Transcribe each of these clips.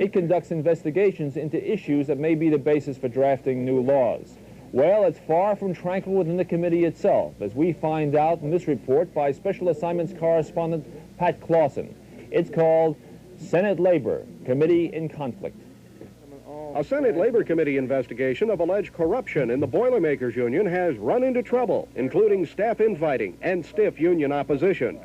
It conducts investigations into issues that may be the basis for drafting new laws. Well, it's far from tranquil within the committee itself, as we find out in this report by Special Assignments correspondent Pat Clawson. It's called Senate Labor Committee in Conflict. A Senate Labor Committee investigation of alleged corruption in the Boilermakers Union has run into trouble, including staff infighting and stiff union opposition.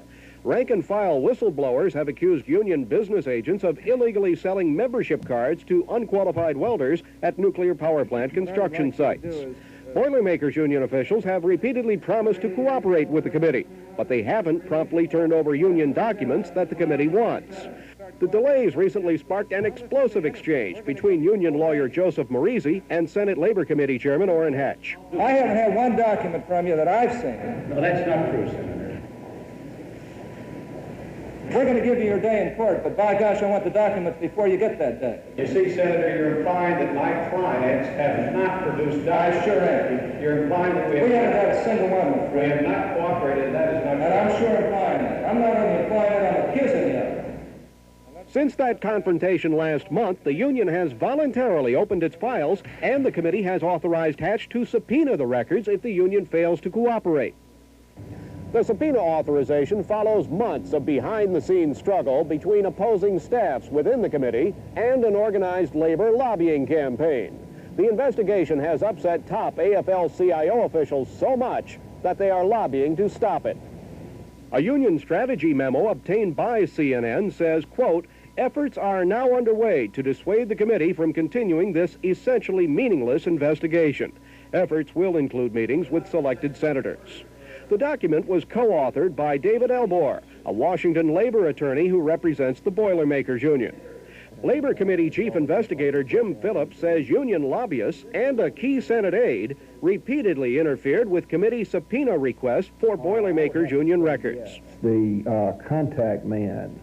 Rank-and-file whistleblowers have accused union business agents of illegally selling membership cards to unqualified welders at nuclear power plant construction sites. Boilermakers Union officials have repeatedly promised to cooperate with the committee, but they haven't promptly turned over union documents that the committee wants. The delays recently sparked an explosive exchange between union lawyer Joseph Marizzi and Senate Labor Committee Chairman Orrin Hatch. I haven't had one document from you that I've seen. No, that's not true, Senator. We're going to give you your day in court, but by gosh, I want the documents before you get that day. You see, Senator, you're implying that my clients have not produced documents. I sure am. You're implying that we haven't had a single one of them. We have not cooperated. That is not true. And I'm sure implying that. I'm not only implying it, I'm accusing you of it. Since that confrontation last month, the union has voluntarily opened its files, and the committee has authorized Hatch to subpoena the records if the union fails to cooperate. The subpoena authorization follows months of behind-the-scenes struggle between opposing staffs within the committee and an organized labor lobbying campaign. The investigation has upset top AFL-CIO officials so much that they are lobbying to stop it. A union strategy memo obtained by CNN says, quote, efforts are now underway to dissuade the committee from continuing this essentially meaningless investigation. Efforts will include meetings with selected senators. The document was co-authored by David Elbor, a Washington labor attorney who represents the Boilermakers Union. Labor Committee Chief Investigator Jim Phillips says union lobbyists and a key Senate aide repeatedly interfered with committee subpoena requests for Boilermakers Union records. The contact man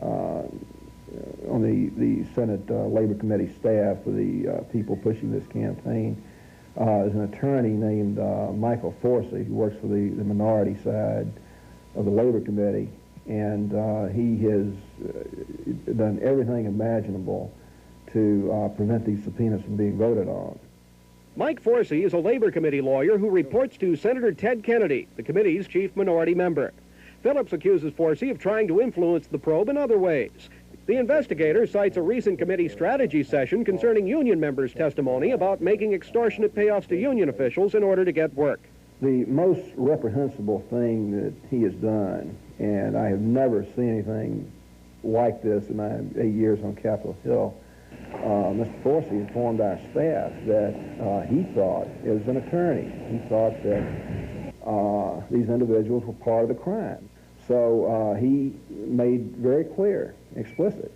on the Senate Labor Committee staff for the people pushing this campaign is an attorney named Michael Forsey, who works for the minority side of the Labor Committee, and he has done everything imaginable to prevent these subpoenas from being voted on. Mike Forsey is a Labor Committee lawyer who reports to Senator Ted Kennedy, the committee's chief minority member. Phillips accuses Forsey of trying to influence the probe in other ways. The investigator cites a recent committee strategy session concerning union members' testimony about making extortionate payoffs to union officials in order to get work. The most reprehensible thing that he has done, and I have never seen anything like this in my 8 years on Capitol Hill, Mr. Forsey informed our staff that he thought, as an attorney, he thought that these individuals were part of the crime. So he made very clear, explicit,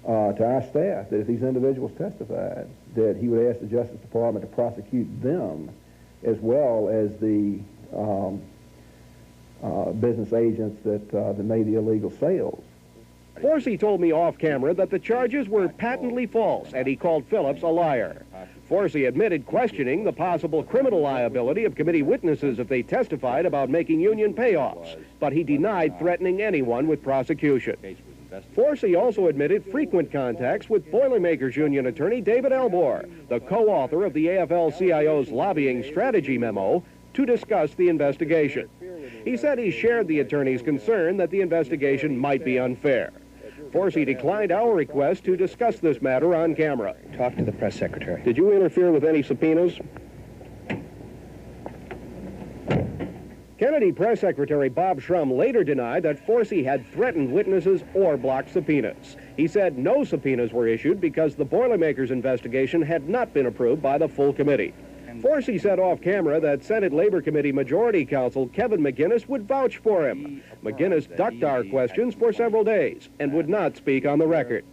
to our staff that if these individuals testified, that he would ask the Justice Department to prosecute them as well as the business agents that made the illegal sales. Forsey told me off camera that the charges were patently false, and he called Phillips a liar. Forsey admitted questioning the possible criminal liability of committee witnesses if they testified about making union payoffs, but he denied threatening anyone with prosecution. Forsey also admitted frequent contacts with Boilermakers Union attorney David Elbor, the co-author of the AFL-CIO's lobbying strategy memo, to discuss the investigation. He said he shared the attorney's concern that the investigation might be unfair. Forsey declined our request to discuss this matter on camera. Talk to the press secretary. Did you interfere with any subpoenas? Kennedy Press Secretary Bob Shrum later denied that Forsey had threatened witnesses or blocked subpoenas. He said no subpoenas were issued because the Boilermakers investigation had not been approved by the full committee. Forsey said off camera that Senate Labor Committee Majority Counsel Kevin McGinnis would vouch for him. McGinnis ducked our questions for several days and would not speak on the record.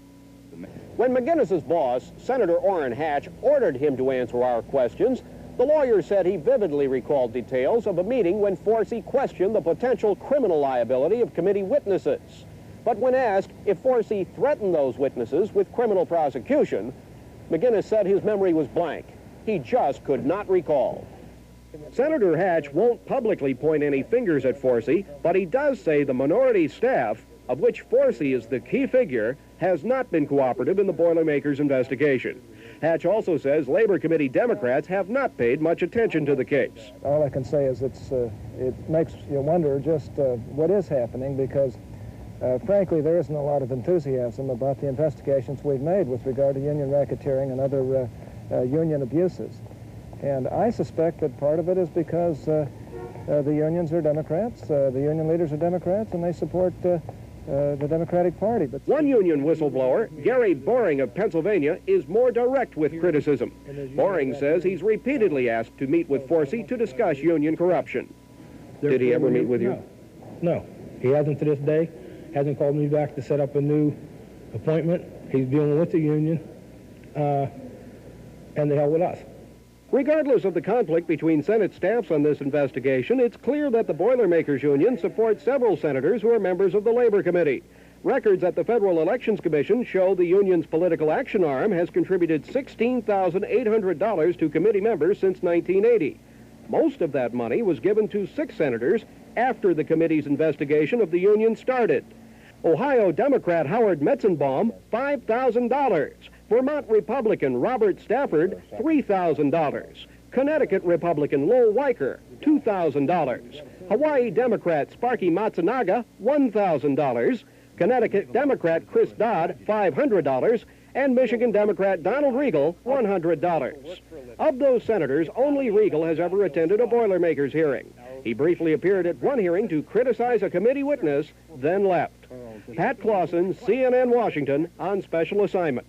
When McGinnis's boss, Senator Orrin Hatch, ordered him to answer our questions, the lawyer said he vividly recalled details of a meeting when Forsey questioned the potential criminal liability of committee witnesses. But when asked if Forsey threatened those witnesses with criminal prosecution, McGinnis said his memory was blank. He just could not recall. Senator Hatch won't publicly point any fingers at Forsey, but he does say the minority staff, of which Forsey is the key figure, has not been cooperative in the Boilermakers investigation. Hatch also says Labor Committee Democrats have not paid much attention to the case. All I can say is it makes you wonder just what is happening, because frankly, there isn't a lot of enthusiasm about the investigations we've made with regard to union racketeering and other union abuses. And I suspect that part of it is because the unions are Democrats, the union leaders are Democrats, and they support the Democratic Party. But one union whistleblower, Gary Boring of Pennsylvania, is more direct with criticism. Boring says he's repeatedly asked to meet with Forsey to discuss union corruption. Did he ever meet with you? No, he hasn't to this day. Hasn't called me back to set up a new appointment. He's dealing with the union, and the hell with us. Regardless of the conflict between Senate staffs on this investigation, it's clear that the Boilermakers Union supports several senators who are members of the Labor Committee. Records at the Federal Elections Commission show the union's political action arm has contributed $16,800 to committee members since 1980. Most of that money was given to 6 senators after the committee's investigation of the union started. Ohio Democrat Howard Metzenbaum, $5,000. Vermont Republican Robert Stafford, $3,000. Connecticut Republican Lowell Weicker, $2,000. Hawaii Democrat Sparky Matsunaga, $1,000. Connecticut Democrat Chris Dodd, $500. And Michigan Democrat Donald Regal, $100. Of those senators, only Regal has ever attended a Boilermakers hearing. He briefly appeared at one hearing to criticize a committee witness, then left. Pat Clawson, CNN Washington, on special assignment.